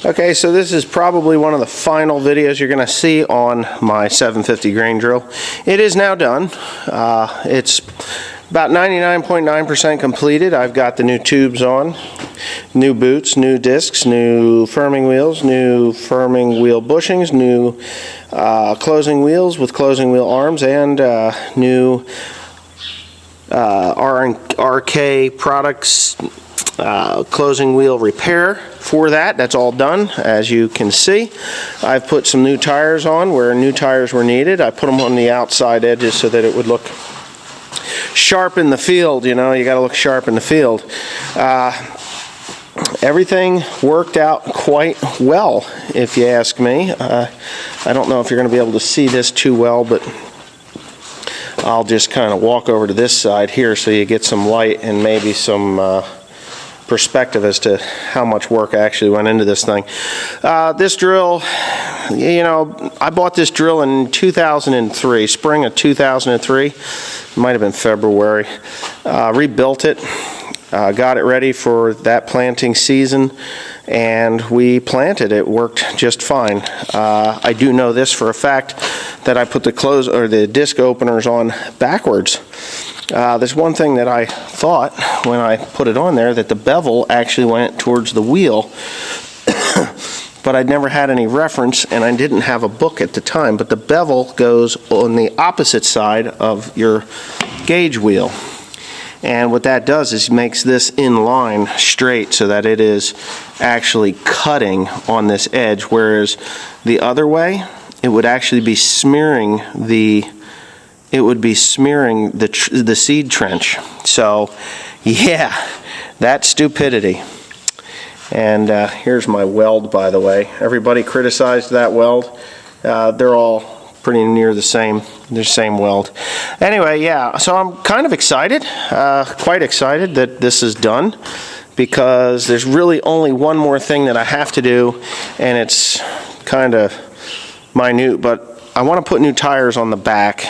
Okay, so this is probably one of the final videos you're going to see on my 750 grain drill. It is now done. It's about 99.9% completed. I've got the new tubes on, new boots, new discs, new firming wheels, new firming wheel bushings, new closing wheels with closing wheel arms, and new RK Products closing wheel repair for that. That's all done, as you can see. I've put some new tires on where new tires were needed. I put them on the outside edges so that it would look sharp in the field. You know, you got to look sharp in the field. Everything worked out quite well, if you ask me. I don't know if you're going to be able to see this too well, but I'll just kind of walk over to this side here so you get some light and maybe some perspective as to how much work actually went into this thing. This drill, you know, I bought this drill in 2003, spring of 2003. It might have been February. Rebuilt it, got it ready for that planting season, and we planted it. Worked just fine. I do know this for a fact, that I put the disc openers on backwards. There's one thing that I thought when I put it on there, that the bevel actually went towards the wheel, but I'd never had any reference and I didn't have a book at the time, but the bevel goes on the opposite side of your gauge wheel. And what that does is makes this in line straight so that it is actually cutting on this edge, whereas the other way, it would actually be smearing the seed trench. So yeah, that's stupidity. And here's my weld, by the way. Everybody criticized that weld. They're all pretty near the same weld. Anyway, yeah, so I'm kind of excited, quite excited that this is done, because there's really only one more thing that I have to do, and it's kind of minute, but I want to put new tires on the back.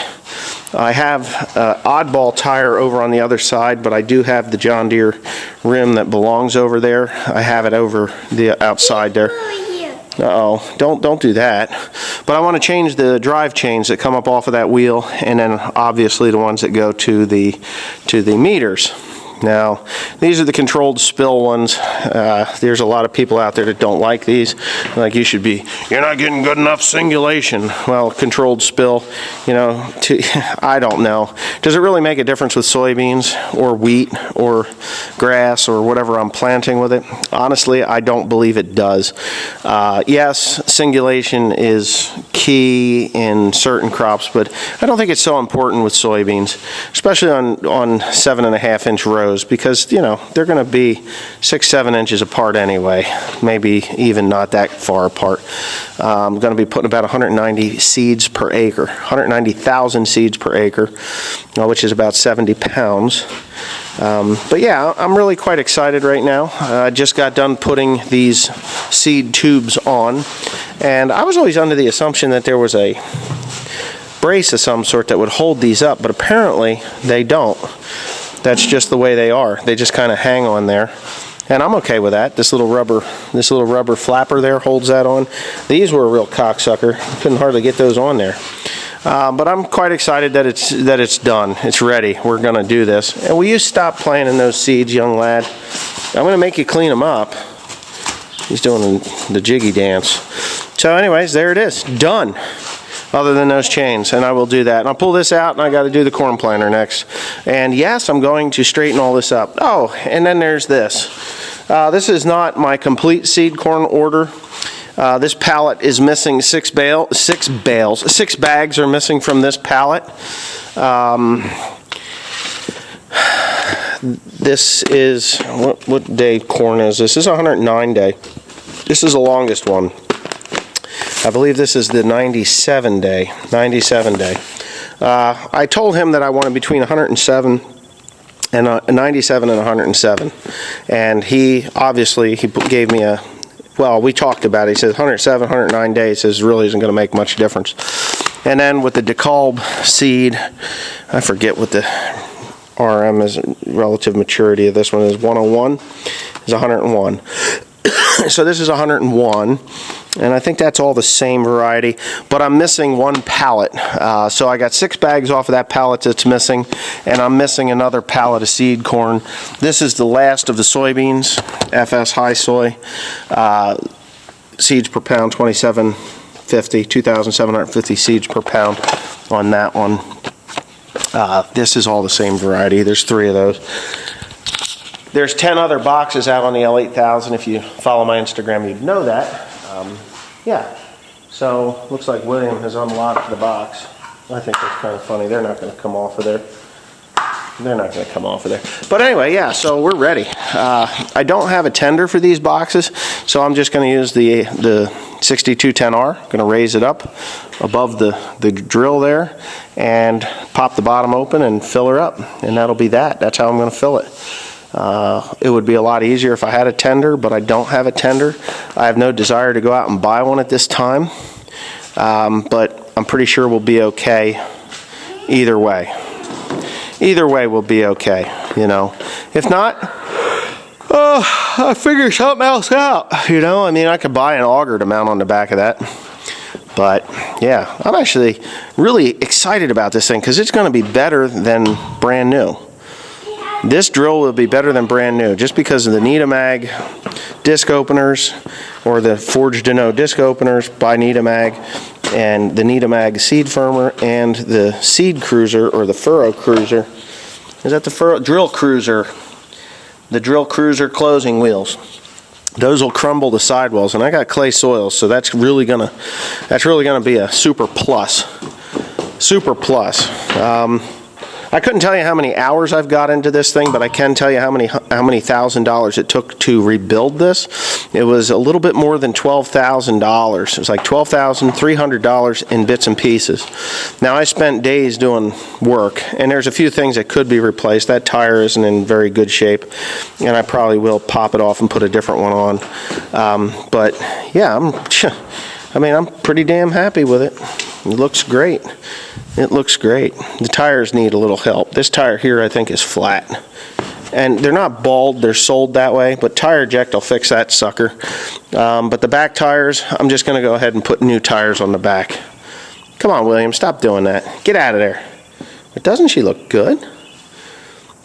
I have an oddball tire over on the other side, but I do have the John Deere rim that belongs over there. I have it over the outside there. Uh-oh, don't do that. But I want to change the drive chains that come up off of that wheel, and then obviously the ones that go to the meters. Now, these are the controlled spill ones. There's a lot of people out there that don't like these. Like, you're not getting good enough singulation. Well, controlled spill, you know, I don't know. Does it really make a difference with soybeans or wheat or grass or whatever I'm planting with it? Honestly, I don't believe it does. Yes, singulation is key in certain crops, but I don't think it's so important with soybeans, especially on 7.5-inch rows, because, you know, they're going to be 6-7 inches apart anyway, maybe even not that far apart. I'm going to be putting about 190 seeds per acre, 190,000 seeds per acre, which is about 70 pounds. But yeah, I'm really quite excited right now. I just got done putting these seed tubes on, and I was always under the assumption that there was a brace of some sort that would hold these up, but apparently they don't. That's just the way they are. They just kind of hang on there, and I'm okay with that. This little rubber flapper there holds that on. These were a real cocksucker. Couldn't hardly get those on there. But I'm quite excited that it's done. It's ready. We're going to do this. And will you stop playing in those seeds, young lad? I'm going to make you clean them up. He's doing the jiggy dance. So anyways, there it is. Done. Other than those chains, and I will do that. And I'll pull this out, and I got to do the corn planter next. And yes, I'm going to straighten all this up. Oh, and then there's this. This is not my complete seed corn order. This pallet is missing 6 bags are missing from this pallet. This is, what day corn is this? This is 109 day. This is the longest one. I believe this is the 97 day. I told him that I wanted between 107 and 97 and 107. And he gave me a, well, we talked about it. He says 107, 109 days really isn't going to make much difference. And then with the DeKalb seed, I forget what the RM is, relative maturity of this one is 101, is 101. So this is 101, and I think that's all the same variety, but I'm missing one pallet. So I got 6 bags off of that pallet that's missing, and I'm missing another pallet of seed corn. This is the last of the soybeans, FS High Soy. Seeds per pound, 2,750 seeds per pound on that one. This is all the same variety. There's 3 of those. There's 10 other boxes out on the L8000. If you follow my Instagram, you'd know that. Yeah. So looks like William has unlocked the box. I think that's kind of funny. They're not going to come off of there. They're not going to come off of there. But anyway, yeah, so we're ready. I don't have a tender for these boxes, so I'm just going to use the 6210R. Going to raise it up above the drill there and pop the bottom open and fill her up. And that'll be that. That's how I'm going to fill it. It would be a lot easier if I had a tender, but I don't have a tender. I have no desire to go out and buy one at this time. But I'm pretty sure we'll be okay either way. Either way we'll be okay, you know. If not, I'll figure something else out, you know. I mean, I could buy an auger to mount on the back of that. But, yeah, I'm actually really excited about this thing because it's going to be better than brand new. This drill will be better than brand new just because of the Nidamag disc openers, or the Forge Deneau disc openers by Nidamag, and the Nidamag seed firmer, and the seed cruiser, or the furrow cruiser. Is that the furrow? Drill cruiser. The drill cruiser closing wheels. Those will crumble the sidewalls, and I got clay soils, so that's really gonna be a super plus. Super plus. I couldn't tell you how many hours I've got into this thing, but I can tell you how many $1,000 it took to rebuild this. It was a little bit more than $12,000. It was like $12,300 in bits and pieces. Now, I spent days doing work, and there's a few things that could be replaced. That tire isn't in very good shape, and I probably will pop it off and put a different one on. But yeah, I'm pretty damn happy with it. It looks great. It looks great. The tires need a little help. This tire here, I think, is flat. And they're not bald, they're sold that way, but Tire Eject will fix that sucker. But the back tires, I'm just going to go ahead and put new tires on the back. Come on, William, stop doing that. Get out of there. But doesn't she look good?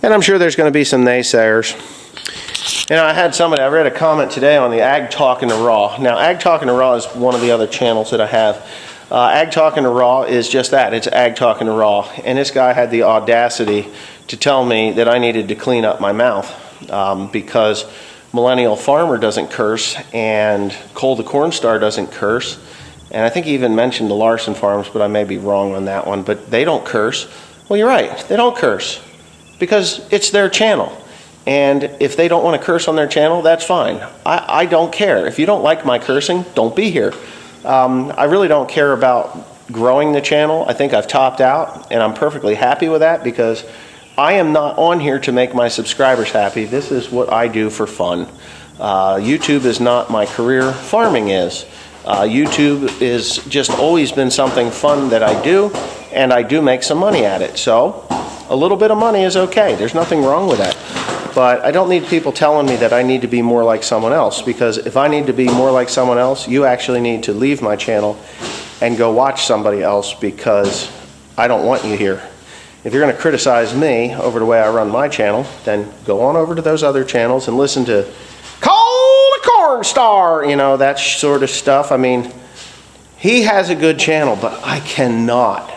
And I'm sure there's going to be some naysayers. You know, I read a comment today on the Ag Talkin' the Raw. Now, Ag Talkin' the Raw is one of the other channels that I have. Ag Talkin' the Raw is just that. It's Ag Talkin' the Raw. And this guy had the audacity to tell me that I needed to clean up my mouth because Millennial Farmer doesn't curse and Cole the Corn Star doesn't curse. And I think he even mentioned the Larson Farms, but I may be wrong on that one. But they don't curse. Well, you're right. They don't curse because it's their channel. And if they don't want to curse on their channel, that's fine. I don't care. If you don't like my cursing, don't be here. I really don't care about growing the channel. I think I've topped out, and I'm perfectly happy with that because I am not on here to make my subscribers happy. This is what I do for fun. YouTube is not my career. Farming is. YouTube is just always been something fun that I do, and I do make some money at it. So a little bit of money is okay. There's nothing wrong with that. But I don't need people telling me that I need to be more like someone else, because if I need to be more like someone else, you actually need to leave my channel and go watch somebody else, because I don't want you here. If you're going to criticize me over the way I run my channel, then go on over to those other channels and listen to Cole the Corn Star, you know, that sort of stuff. I mean, he has a good channel, but I cannot,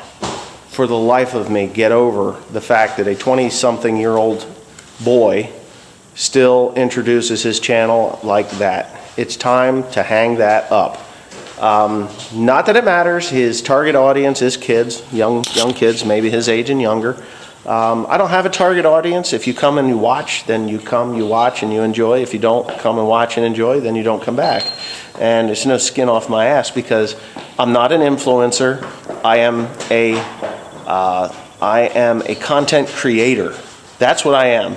for the life of me, get over the fact that a 20-something-year-old boy still introduces his channel like that. It's time to hang that up. Not that it matters. His target audience is kids, young kids, maybe his age and younger. I don't have a target audience. If you come and you watch, then you come, you watch, and you enjoy. If you don't come and watch and enjoy, then you don't come back. And there's no skin off my ass, because I'm not an influencer. I am a content creator. That's what I am.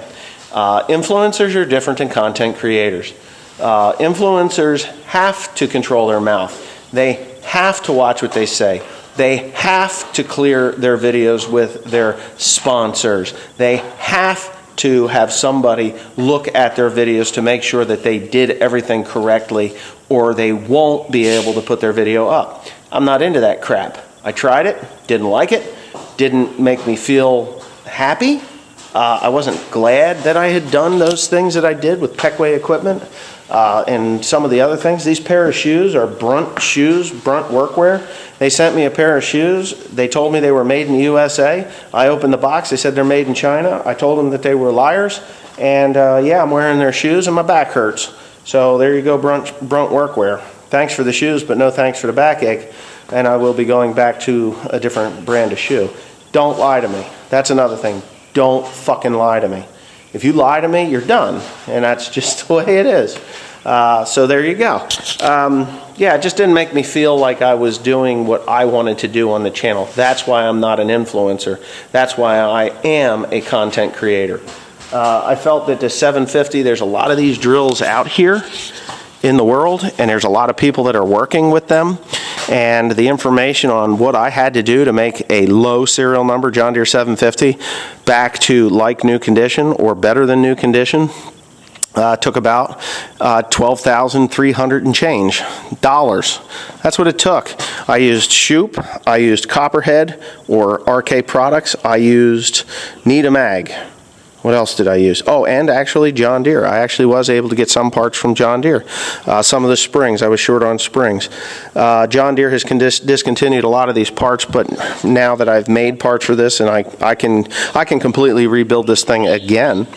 Influencers are different than content creators. Influencers have to control their mouth. They have to watch what they say. They have to clear their videos with their sponsors. They have to have somebody look at their videos to make sure that they did everything correctly, or they won't be able to put their video up. I'm not into that crap. I tried it, didn't like it, didn't make me feel happy. I wasn't glad that I had done those things that I did with Peckway equipment and some of the other things. These pair of shoes are Brunt shoes, Brunt workwear. They sent me a pair of shoes. They told me they were made in the USA. I opened the box. They said they're made in China. I told them that they were liars. And yeah, I'm wearing their shoes and my back hurts. So there you go, Brunt workwear. Thanks for the shoes, but no thanks for the backache. And I will be going back to a different brand of shoe. Don't lie to me. That's another thing. Don't fucking lie to me. If you lie to me, you're done. And that's just the way it is. So there you go. Yeah, it just didn't make me feel like I was doing what I wanted to do on the channel. That's why I'm not an influencer. That's why I am a content creator. I felt that the 750, there's a lot of these drills out here in the world, and there's a lot of people that are working with them. And the information on what I had to do to make a low serial number John Deere 750 back to like new condition or better than new condition took about $12,300 and change dollars. That's what it took. I used Shoop, I used Copperhead or RK Products, I used Needham Ag. What else did I use? Oh, and actually John Deere. I actually was able to get some parts from John Deere. Some of the springs, I was short on springs. John Deere has discontinued a lot of these parts, but now that I've made parts for this, and I can completely rebuild this thing again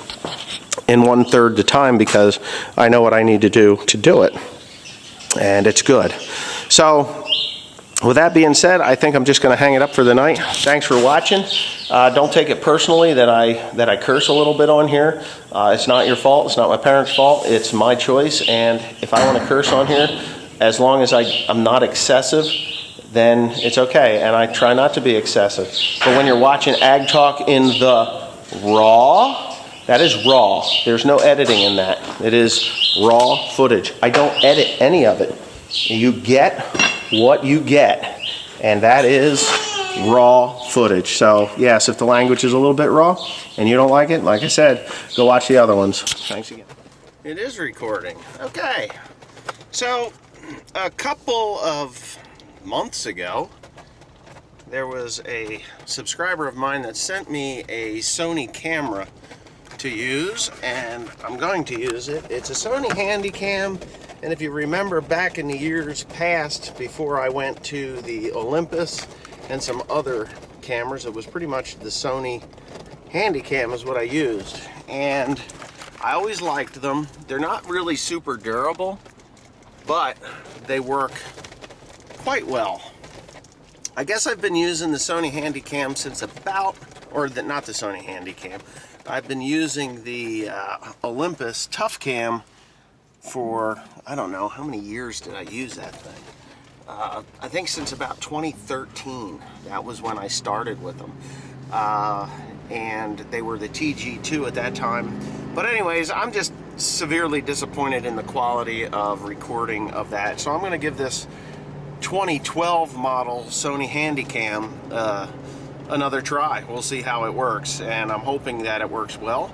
in 1/3 the time, because I know what I need to do it, and it's good. So with that being said, I think I'm just going to hang it up for the night. Thanks for watching. Don't take it personally that I curse a little bit on here. It's not your fault. It's not my parents' fault. It's my choice. And if I want to curse on here, as long as I'm not excessive, then it's okay. And I try not to be excessive. But when you're watching Ag Talk in the raw, that is raw. There's no editing in that. It is raw footage. I don't edit any of it. You get what you get, and that is raw footage. So yes, if the language is a little bit raw and you don't like it, like I said, go watch the other ones. Thanks again. It is recording. Okay, so a couple of months ago there was a subscriber of mine that sent me a Sony camera to use, and I'm going to use it. It's a Sony Handycam. And if you remember back in the years past, before I went to the Olympus and some other cameras, it was pretty much the Sony Handycam is what I used. And I always liked them. They're not really super durable, but they work quite well. I guess I've been using the Sony Handycam since about, not the Sony Handycam, I've been using the Olympus ToughCam for, I don't know, how many years did I use that thing? I think since about 2013. That was when I started with them. And they were the TG2 at that time. But anyways, I'm just severely disappointed in the quality of recording of that. So I'm going to give this 2012 model Sony Handycam another try. We'll see how it works, and I'm hoping that it works well.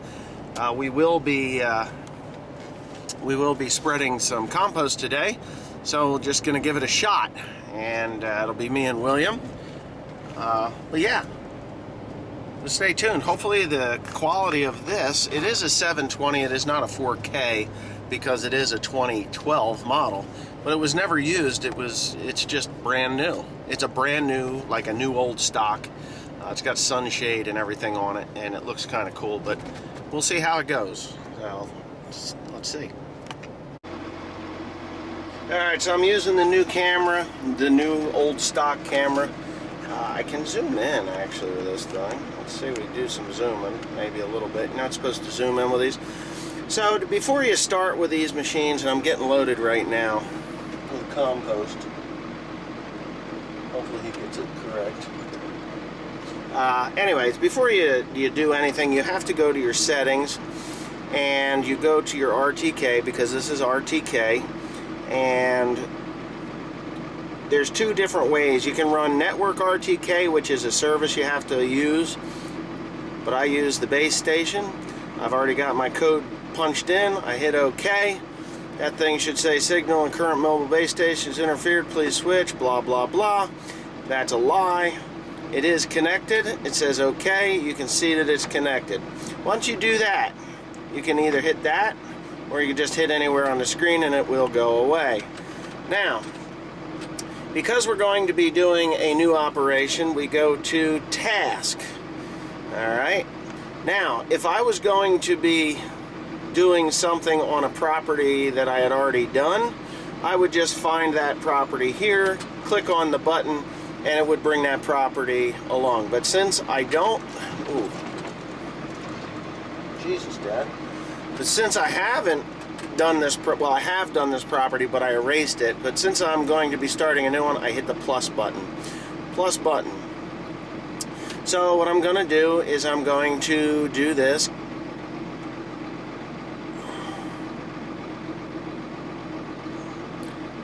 We will be spreading some compost today, so just gonna give it a shot, and it'll be me and William. But yeah, just stay tuned. Hopefully the quality of this, it is a 720, it is not a 4K because it is a 2012 model, but it was never used. It's just brand new. It's a brand new, like a new old stock. It's got sunshade and everything on it, and it looks kind of cool, but we'll see how it goes. Let's see. Alright, so I'm using the new camera, the new old stock camera. I can zoom in actually with this thing. Let's see, we do some zooming, maybe a little bit. You're not supposed to zoom in with these. So before you start with these machines, and I'm getting loaded right now with compost. Hopefully he gets it correct. Anyways, before you do anything, you have to go to your settings, and you go to your RTK, because this is RTK, and there's two different ways. You can run network RTK, which is a service you have to use, but I use the base station, I've already got my code punched in. I hit OK. That thing should say signal and current mobile base stations interfered. Please switch. Blah, blah, blah. That's a lie. It is connected. It says OK. You can see that it's connected. Once you do that, you can either hit that or you can just hit anywhere on the screen and it will go away. Now, because we're going to be doing a new operation, we go to task. Alright. Now, if I was going to be doing something on a property that I had already done, I would just find that property here, click on the button, and it would bring that property along. But since I don't... Ooh. Jesus, Dad. But since I haven't done this, well, I have done this property, but I erased it. But since I'm going to be starting a new one, I hit the plus button. Plus button. So what I'm going to do is I'm going to do this.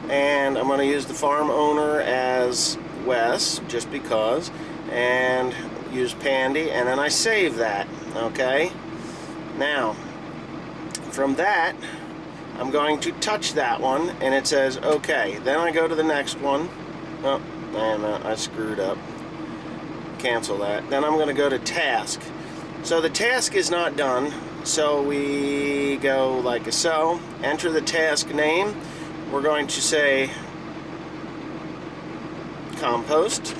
And I'm going to use the farm owner as Wes, just because. And use Pandy, and then I save that. Okay? Now, from that, I'm going to touch that one, and it says OK. Then I go to the next one. Oh, and I screwed up. Cancel that. Then I'm going to go to task. So the task is not done. So we go like so. Enter the task name. We're going to say compost,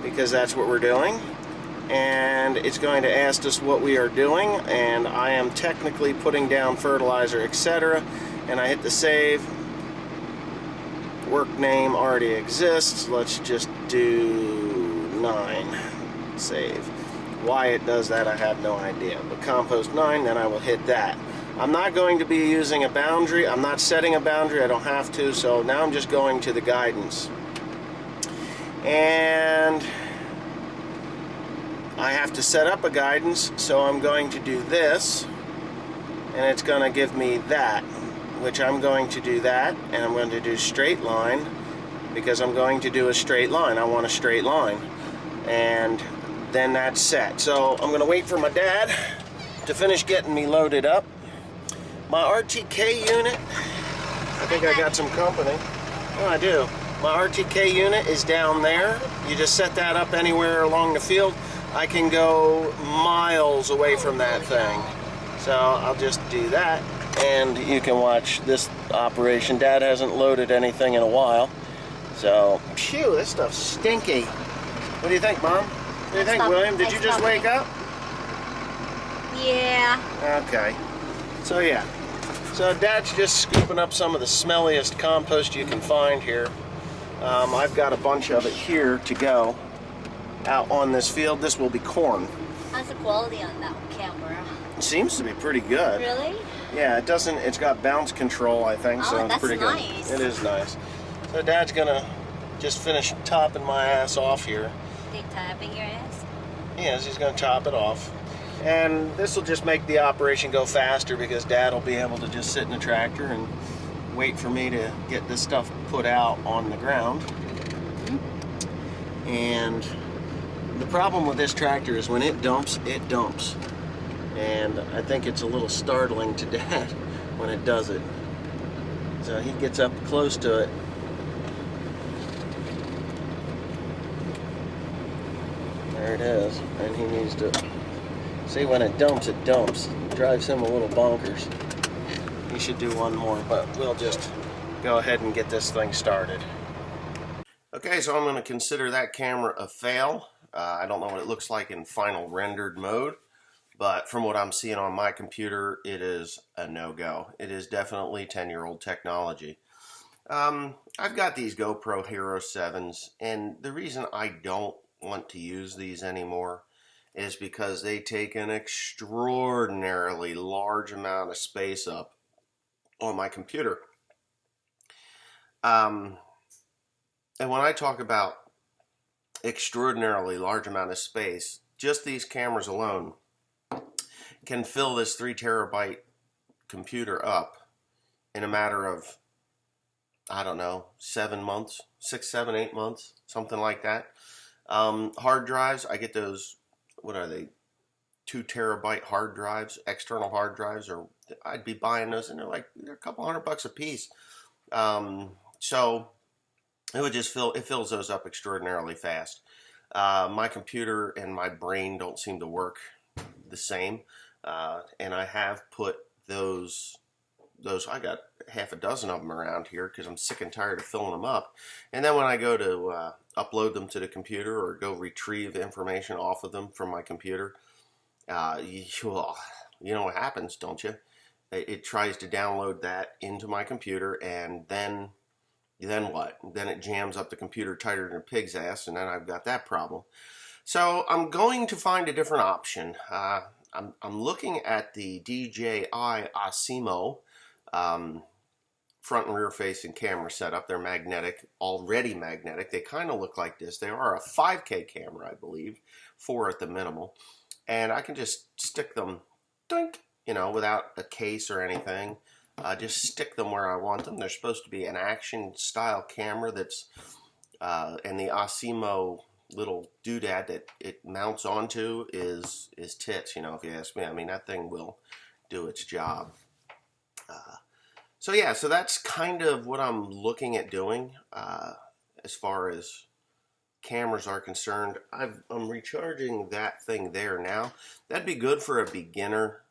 because that's what we're doing. And it's going to ask us what we are doing, and I am technically putting down fertilizer, etc. And I hit the save. Work name already exists. Let's just do 9. Save. Why it does that, I have no idea. But compost 9, then I will hit that. I'm not going to be using a boundary. I'm not setting a boundary. I don't have to. So now I'm just going to the guidance. And I have to set up a guidance, so I'm going to do this, and it's going to give me that, which I'm going to do that, and I'm going to do straight line, because I'm going to do a straight line. I want a straight line, and then that's set. So I'm going to wait for my dad to finish getting me loaded up. My RTK unit, I think I got some company. Oh, I do. My RTK unit is down there. You just set that up anywhere along the field. I can go miles away from that thing. So I'll just do that, and you can watch this operation. Dad hasn't loaded anything in a while. So, phew, this stuff's stinky. What do you think, Mom? What do you think, William? Did you just wake up? Yeah. Okay. So, yeah. So Dad's just scooping up some of the smelliest compost you can find here. I've got a bunch of it here to go out on this field. This will be corn. How's the quality on that camera? It seems to be pretty good. Really? Yeah, it doesn't. It's got bounce control, I think, so it's that's pretty good. nice. It is nice. So Dad's gonna just finish topping my ass off here. They tapping your ass? Yes, he's gonna top it off. And this will just make the operation go faster, because Dad will be able to just sit in the tractor and wait for me to get this stuff put out on the ground. And the problem with this tractor is when it dumps, it dumps. And I think it's a little startling to Dad when it does it. So he gets up close to it. There it is. And he needs to... See, when it dumps, it dumps. It drives him a little bonkers. He should do one more, but we'll just go ahead and get this thing started. Okay, so I'm going to consider that camera a fail. I don't know what it looks like in final rendered mode, but from what I'm seeing on my computer, it is a no-go. It is definitely 10-year-old technology. I've got these GoPro Hero 7s, and the reason I don't want to use these anymore is because they take an extraordinarily large amount of space up on my computer. And when I talk about extraordinarily large amount of space, just these cameras alone can fill this 3 terabyte computer up in a matter of, I don't know, 7 months, 6, 7, 8 months, something like that. Hard drives, I get those, what are they, 2 terabyte hard drives, external hard drives, or I'd be buying those, and they're a couple $100 a piece. So it would just it fills those up extraordinarily fast. My computer and my brain don't seem to work the same, and I have put those. I got half a dozen of them around here because I'm sick and tired of filling them up. And then when I go to upload them to the computer or go retrieve information off of them from my computer, you know what happens, don't you? It tries to download that into my computer, and then what? Then it jams up the computer tighter than a pig's ass, and then I've got that problem. So I'm going to find a different option. I'm looking at the DJI Osmo front and rear facing camera setup. They're magnetic, already magnetic. They kind of look like this. They are a 5K camera, I believe, 4 at the minimal. And I can just stick them, doink, without a case or anything. Just stick them where I want them. They're supposed to be an action style camera that's, and the Osmo little doodad that it mounts onto is tits, if you ask me. I mean, that thing will do its job. So yeah, so that's kind of what I'm looking at doing as far as cameras are concerned. I'm recharging that thing there now. That'd be good for a beginner,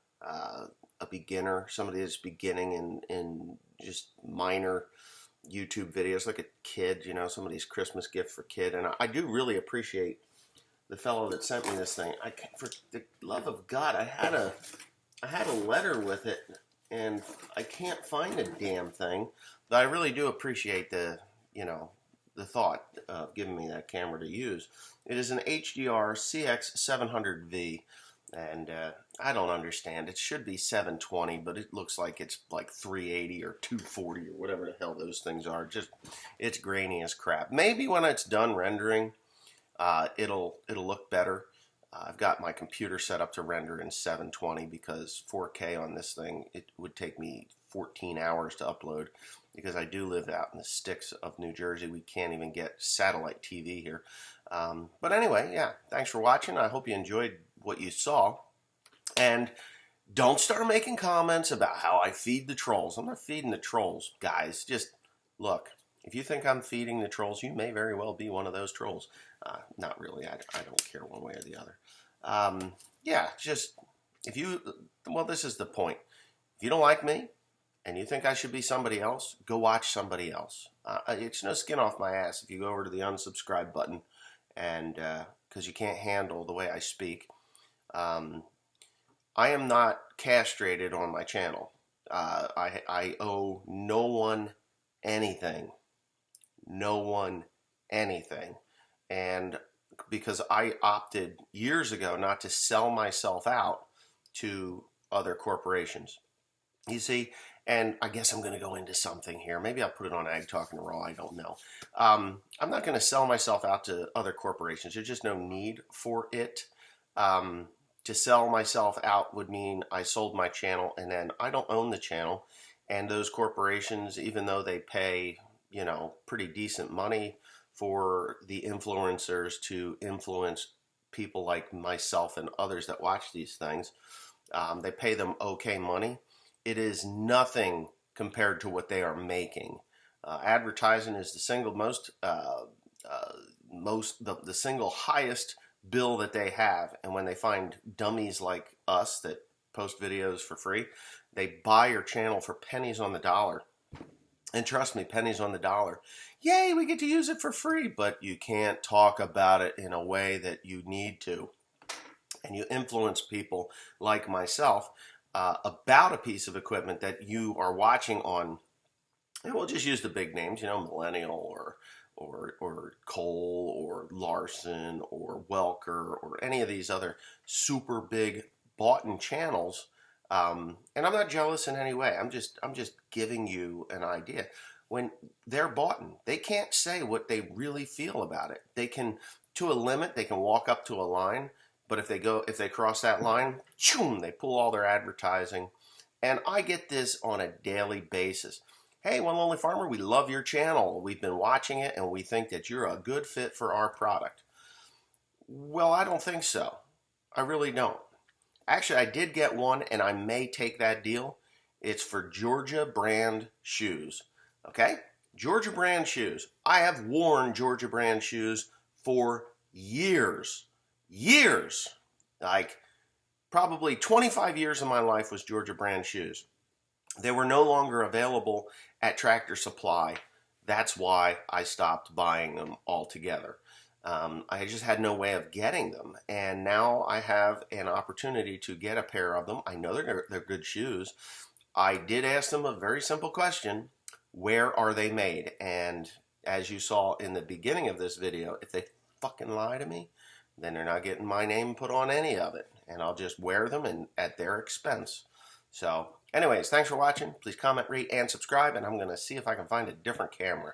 somebody that's beginning in just minor YouTube videos, like a kid, somebody's Christmas gift for kid. And I do really appreciate the fellow that sent me this thing. For the love of God, I had a letter with it, and I can't find the damn thing. But I really do appreciate the thought of giving me that camera to use. It is an HDR CX700V, and I don't understand. It should be 720, but it looks like it's like 380 or 240 or whatever the hell those things are. It's grainy as crap. Maybe when it's done rendering, it'll look better. I've got my computer set up to render in 720 because 4K on this thing, it would take me 14 hours to upload because I do live out in the sticks of New Jersey. We can't even get satellite TV here. But anyway, yeah, thanks for watching. I hope you enjoyed what you saw. And don't start making comments about how I feed the trolls. I'm not feeding the trolls, guys. Just look. If you think I'm feeding the trolls, you may very well be one of those trolls. Not really. I don't care one way or the other. Yeah, just, this is the point. If you don't like me and you think I should be somebody else, go watch somebody else. It's no skin off my ass if you go over to the unsubscribe button, and because you can't handle the way I speak. I am not castrated on my channel. I owe no one anything. No one anything. And because I opted years ago not to sell myself out to other corporations. You see, and I guess I'm going to go into something here. Maybe I'll put it on Ag Talking Raw. I don't know. I'm not going to sell myself out to other corporations. There's just no need for it. To sell myself out would mean I sold my channel, and then I don't own the channel. And those corporations, even though they pay pretty decent money for the influencers to influence people like myself and others that watch these things, they pay them okay money. It is nothing compared to what they are making. Advertising is the single the single highest bill that they have, and when they find dummies like us that post videos for free, they buy your channel for pennies on the dollar. And trust me, pennies on the dollar. Yay, we get to use it for free, but you can't talk about it in a way that you need to. And you influence people like myself about a piece of equipment that you are watching on, and we'll just use the big names, Millennial or Cole or Larson or Welker or any of these other super big bought-in channels. And I'm not jealous in any way. I'm just giving you an idea. When they're bought-in, they can't say what they really feel about it. They can, to a limit, they can walk up to a line, but if they cross that line, choom, they pull all their advertising. And I get this on a daily basis. Hey, One Lonely Farmer, we love your channel. We've been watching it, and we think that you're a good fit for our product. Well, I don't think so. I really don't. Actually, I did get one, and I may take that deal. It's for Georgia brand shoes. Okay? Georgia brand shoes. I have worn Georgia brand shoes for years. Years. Like, probably 25 years of my life was Georgia brand shoes. They were no longer available at Tractor Supply. That's why I stopped buying them altogether. I just had no way of getting them, and now I have an opportunity to get a pair of them. I know they're good shoes. I did ask them a very simple question: where are they made? And as you saw in the beginning of this video, if they fucking lie to me, then they're not getting my name put on any of it, and I'll just wear them and at their expense. So anyways, thanks for watching. Please comment, rate, and subscribe, and I'm going to see if I can find a different camera.